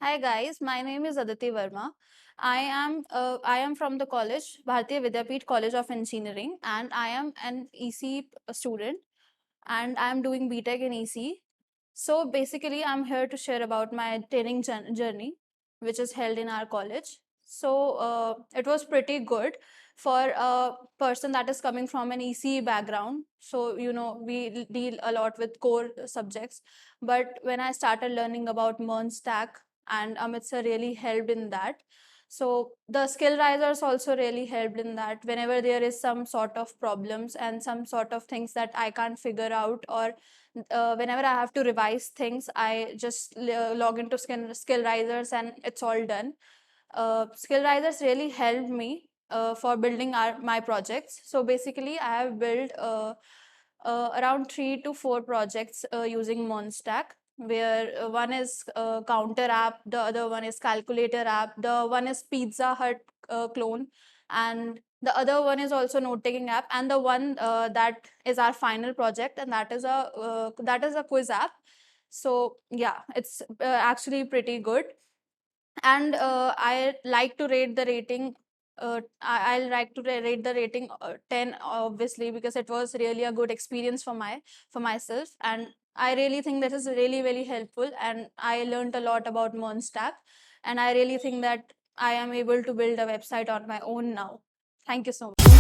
Hi guys, my name is Aditi Verma. I am from the college Bharatiya Vidyapeeth College of Engineering, and I am an EC student, and I am doing BTech in EC. So basically, I'm here to share about my training journey, which is held in our college. So it was pretty good for a person that is coming from an EC background. So we deal a lot with core subjects, but when I started learning about MERN stack, and Amit sir really helped in that. So the skill risers also really helped in that. Whenever there is some sort of problems and some sort of things that I can't figure out, or whenever I have to revise things, I just log into skill risers and it's all done. Skill risers really helped me for building my projects. So basically, I have built around 3 to 4 projects using Monstack, where one is counter app, the other one is calculator app, the one is Pizza Hut clone, and the other one is also note taking app, and the one that is our final project, and that is a quiz app. So yeah, it's actually pretty good. And I like to rate the rating. I'll like to rate the rating 10, obviously, because it was really a good experience for myself, and I really think that is really really helpful, and I learned a lot about Monstack, and I really think that I am able to build a website on my own now. Thank you so much.